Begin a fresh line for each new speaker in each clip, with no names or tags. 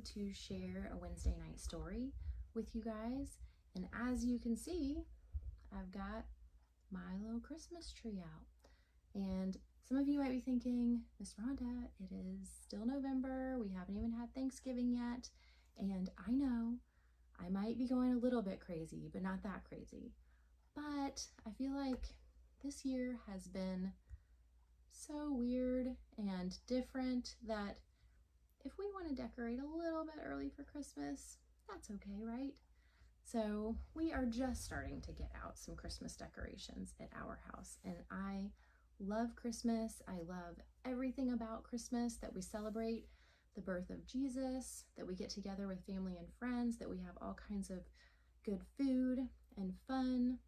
excited to share a Wednesday night story with you guys. And as you can see, I've got my little Christmas tree out. And some of you might be thinking, Miss Rhonda, it is still November. We haven't even had Thanksgiving yet. And I know I might be going a little bit crazy, but not that crazy. But I feel like this year has been so weird and different that if we want to decorate a little bit early for Christmas, that's okay, right? So we are just starting to get out some Christmas decorations at our house, and I love Christmas. I love everything about Christmas, that we celebrate the birth of Jesus, that we get together with family and friends, that we have all kinds of good food and fun.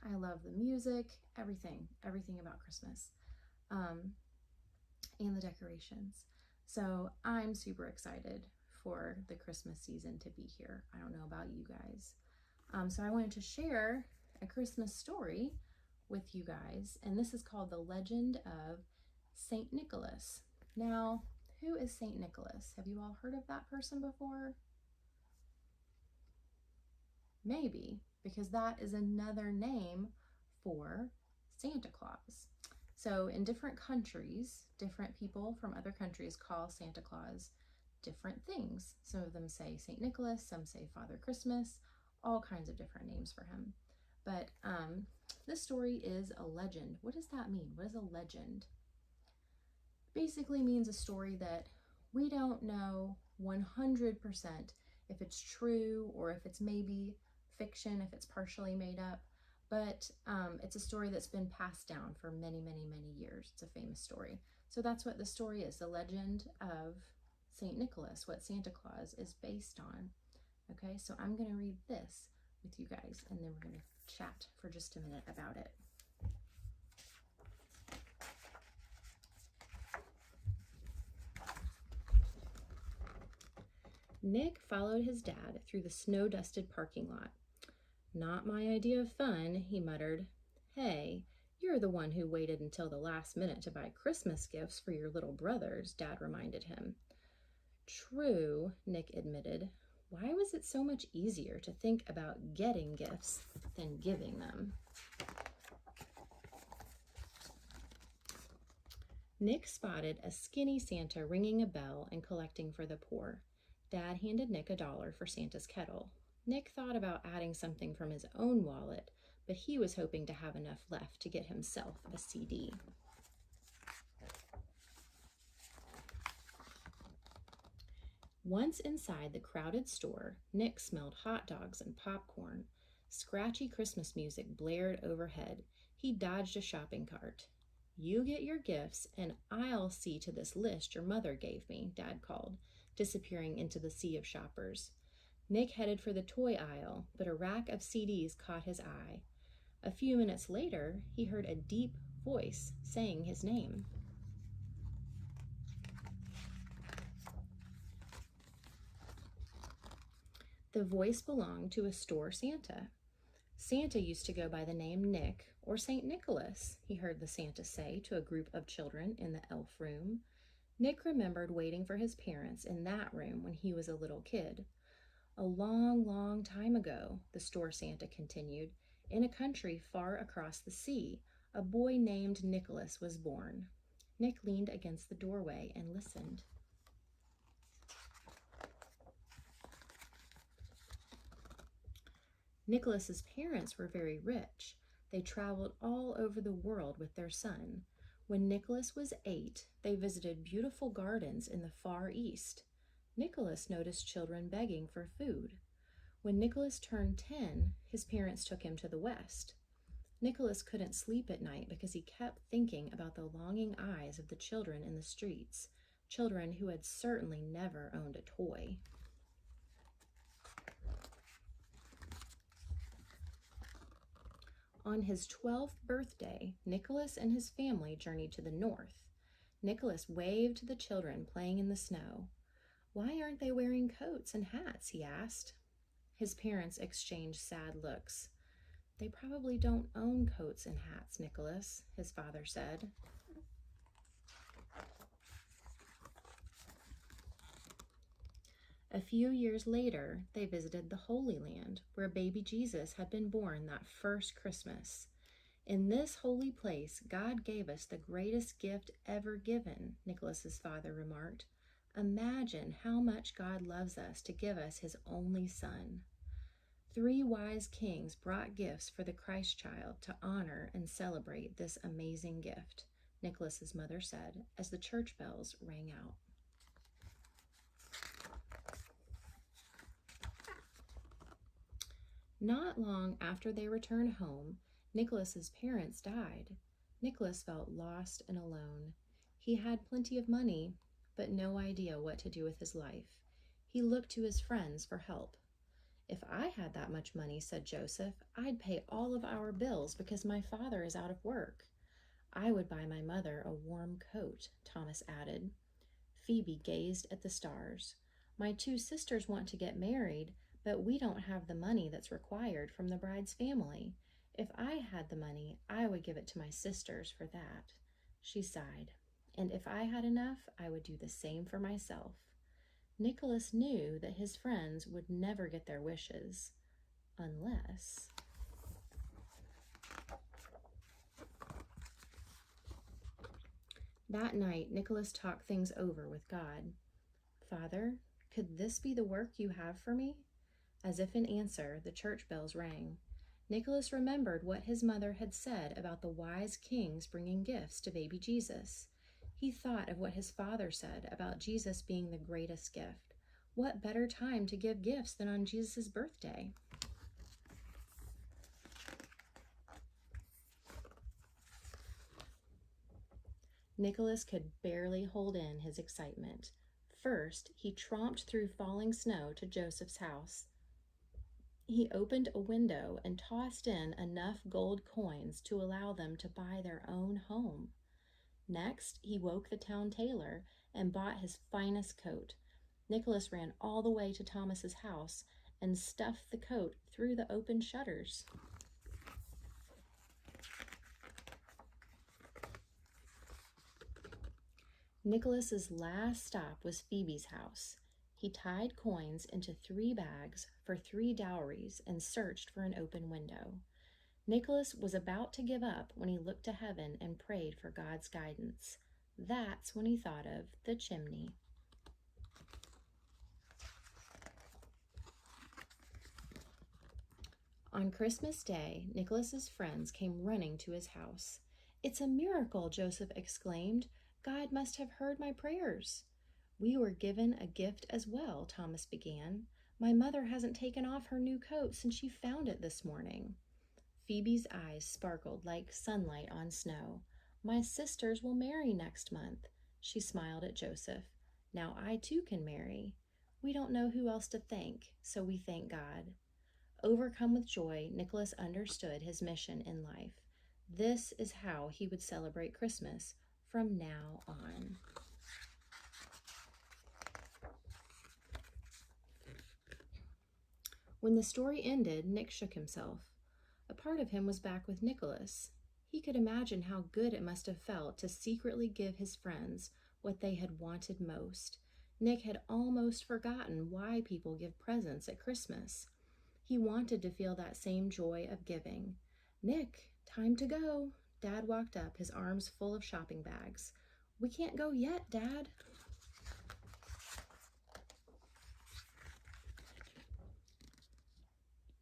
I love the music, everything about Christmas, and the decorations. So I'm super excited for the Christmas season to be here. I don't know about you guys. So I wanted to share a Christmas story with you guys, and this is called The Legend of Saint Nicholas. Now, who is Saint Nicholas? Have you all heard of that person before? Maybe, because that is another name for Santa Claus. So in different countries, different people from other countries call Santa Claus different things. Some of them say Saint Nicholas, some say Father Christmas, all kinds of different names for him. But this story is a legend. What does that mean? What is a legend? Basically means a story that we don't know 100% if it's true or if it's maybe fiction, if it's partially made up, but it's a story that's been passed down for many, many, many years. It's a famous story. So that's what the story is, the legend of Saint Nicholas, what Santa Claus is based on. Okay, so I'm going to read this with you guys, and then we're going to chat for just a minute about it. Nick followed his dad through the snow-dusted parking lot. "Not my idea of fun," he muttered. "Hey, you're the one who waited until the last minute to buy Christmas gifts for your little brothers," Dad reminded him. "True," Nick admitted. "Why was it so much easier to think about getting gifts than giving them?" Nick spotted a skinny Santa ringing a bell and collecting for the poor. Dad handed Nick $1 for Santa's kettle. Nick thought about adding something from his own wallet, but he was hoping to have enough left to get himself a CD. Once inside the crowded store, Nick smelled hot dogs and popcorn. Scratchy Christmas music blared overhead. He dodged a shopping cart. "You get your gifts, and I'll see to this list your mother gave me," Dad called, disappearing into the sea of shoppers. Nick headed for the toy aisle, but a rack of CDs caught his eye. A few minutes later, he heard a deep voice saying his name. The voice belonged to a store Santa. "Santa used to go by the name Nick or St. Nicholas," he heard the Santa say to a group of children in the elf room. Nick remembered waiting for his parents in that room when he was a little kid. "A long, long time ago," the store Santa continued, "in a country far across the sea, a boy named Nicholas was born." Nick leaned against the doorway and listened. Nicholas's parents were very rich. They traveled all over the world with their son. When Nicholas was 8, they visited beautiful gardens in the Far East. Nicholas noticed children begging for food. When Nicholas turned 10, his parents took him to the West. Nicholas couldn't sleep at night because he kept thinking about the longing eyes of the children in the streets, children who had certainly never owned a toy. On his 12th birthday, Nicholas and his family journeyed to the north. Nicholas waved to the children playing in the snow. "Why aren't they wearing coats and hats?" he asked. His parents exchanged sad looks. "They probably don't own coats and hats, Nicholas," his father said. A few years later, they visited the Holy Land, where baby Jesus had been born that first Christmas. In this holy place, God gave us the greatest gift ever given, Nicholas's father remarked. Imagine how much God loves us to give us his only son. 3 wise kings brought gifts for the Christ child to honor and celebrate this amazing gift, Nicholas's mother said as the church bells rang out. Not long after they returned home, Nicholas's parents died. Nicholas felt lost and alone. He had plenty of money, but no idea what to do with his life. He looked to his friends for help. "If I had that much money," said Joseph, "I'd pay all of our bills because my father is out of work." "I would buy my mother a warm coat," Thomas added. Phoebe gazed at the stars. "My 2 sisters want to get married, but we don't have the money that's required from the bride's family. If I had the money, I would give it to my sisters for that." She sighed. "And if I had enough, I would do the same for myself." Nicholas knew that his friends would never get their wishes, unless... That night, Nicholas talked things over with God. "Father, could this be the work you have for me?" As if in answer, the church bells rang. Nicholas remembered what his mother had said about the wise kings bringing gifts to baby Jesus. He thought of what his father said about Jesus being the greatest gift. What better time to give gifts than on Jesus' birthday? Nicholas could barely hold in his excitement. First, he tromped through falling snow to Joseph's house. He opened a window and tossed in enough gold coins to allow them to buy their own home. Next, he woke the town tailor and bought his finest coat. Nicholas ran all the way to Thomas's house and stuffed the coat through the open shutters. Nicholas's last stop was Phoebe's house. He tied coins into 3 bags for 3 dowries and searched for an open window. Nicholas was about to give up when he looked to heaven and prayed for God's guidance. That's when he thought of the chimney. On Christmas Day, Nicholas's friends came running to his house. "It's a miracle," Joseph exclaimed. "God must have heard my prayers." "We were given a gift as well," Thomas began. "My mother hasn't taken off her new coat since she found it this morning." Phoebe's eyes sparkled like sunlight on snow. "My sisters will marry next month." She smiled at Joseph. "Now I too can marry. We don't know who else to thank, so we thank God." Overcome with joy, Nicholas understood his mission in life. This is how he would celebrate Christmas from now on. When the story ended, Nick shook himself. A part of him was back with Nicholas. He could imagine how good it must have felt to secretly give his friends what they had wanted most. Nick had almost forgotten why people give presents at Christmas. He wanted to feel that same joy of giving. "Nick, time to go." Dad walked up, his arms full of shopping bags. "We can't go yet, Dad."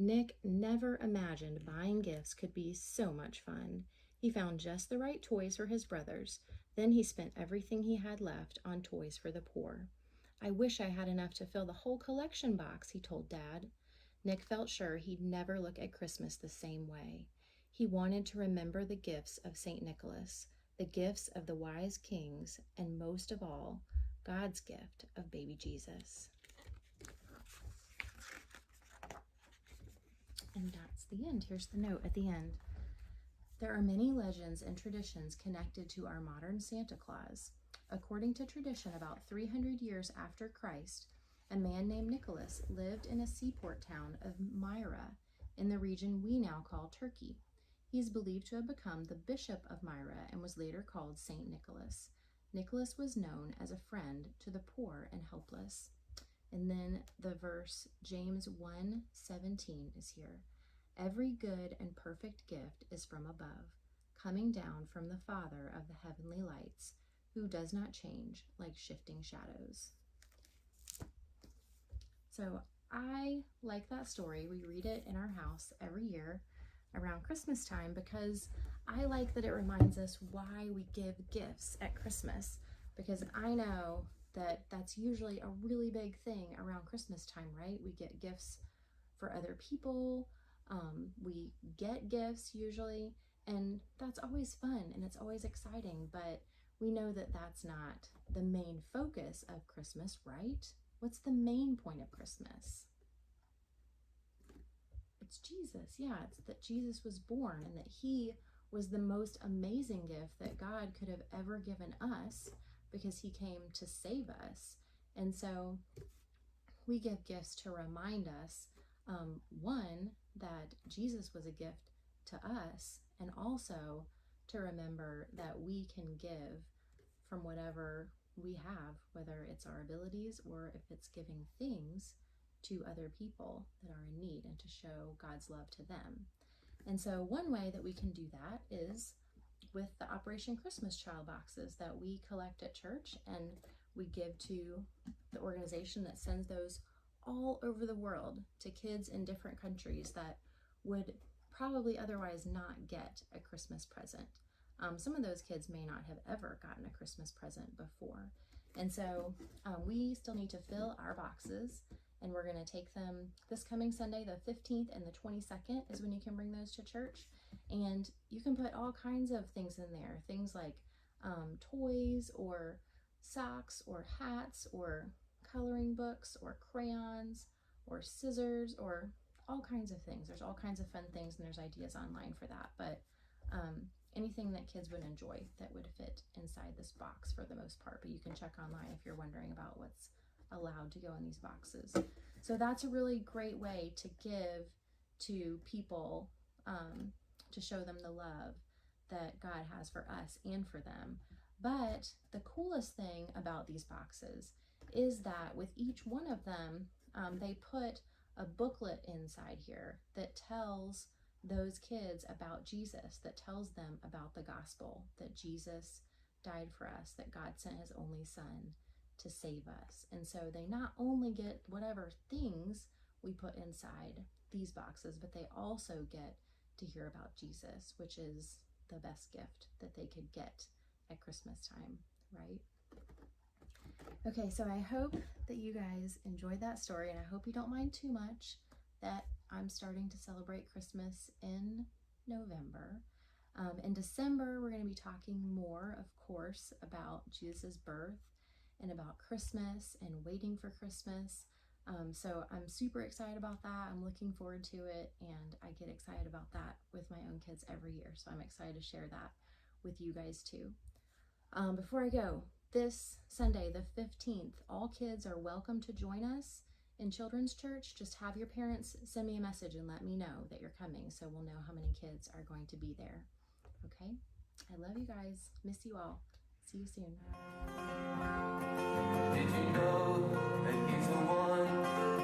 Nick never imagined buying gifts could be so much fun. He found just the right toys for his brothers. Then he spent everything he had left on toys for the poor. "I wish I had enough to fill the whole collection box," he told Dad. Nick felt sure he'd never look at Christmas the same way. He wanted to remember the gifts of St. Nicholas, the gifts of the wise kings, and most of all, God's gift of baby Jesus. And that's the end. Here's the note at the end. There are many legends and traditions connected to our modern Santa Claus. According to tradition, about 300 years after Christ, a man named Nicholas lived in a seaport town of Myra in the region we now call Turkey. He is believed to have become the bishop of Myra and was later called Saint Nicholas. Nicholas was known as a friend to the poor and helpless. And then the verse, James 1:17 is here. Every good and perfect gift is from above, coming down from the Father of the heavenly lights, who does not change like shifting shadows. So I like that story. We read it in our house every year around Christmas time because I like that it reminds us why we give gifts at Christmas, because I know that that's usually a really big thing around Christmas time, right? We get gifts for other people. We get gifts usually, and that's always fun and it's always exciting, but we know that that's not the main focus of Christmas, right? What's the main point of Christmas? It's Jesus. Yeah, it's that Jesus was born and that he was the most amazing gift that God could have ever given us because he came to save us. And so we give gifts to remind us, one, that Jesus was a gift to us, and also to remember that we can give from whatever we have, whether it's our abilities or if it's giving things to other people that are in need, and to show God's love to them. And so one way that we can do that is with the Operation Christmas Child boxes that we collect at church, and we give to the organization that sends those all over the world to kids in different countries that would probably otherwise not get a Christmas present. Some of those kids may not have ever gotten a Christmas present before. And so we still need to fill our boxes, and we're going to take them this coming Sunday, the 15th and the 22nd is when you can bring those to church. And you can put all kinds of things in there, things like toys or socks or hats or coloring books or crayons or scissors or all kinds of things. There's all kinds of fun things, and there's ideas online for that, but anything that kids would enjoy that would fit inside this box for the most part. But you can check online if you're wondering about what's allowed to go in these boxes. So that's a really great way to give to people, to show them the love that God has for us and for them. But the coolest thing about these boxes is that with each one of them, they put a booklet inside here that tells those kids about Jesus, that tells them about the gospel, that Jesus died for us, that God sent his only son to save us. And so they not only get whatever things we put inside these boxes, but they also get to hear about Jesus, which is the best gift that they could get at Christmas time, right? Okay, so I hope that you guys enjoyed that story, and I hope you don't mind too much that I'm starting to celebrate Christmas in November. In December, we're going to be talking more, of course, about Jesus' birth and about Christmas and waiting for Christmas. So I'm super excited about that. I'm looking forward to it, and I get excited about that with my own kids every year. So I'm excited to share that with you guys too. Before I go, this Sunday, the 15th, all kids are welcome to join us in Children's Church. Just have your parents send me a message and let me know that you're coming, so we'll know how many kids are going to be there. Okay? I love you guys. Miss you all. See you soon.
Did you know that he's the one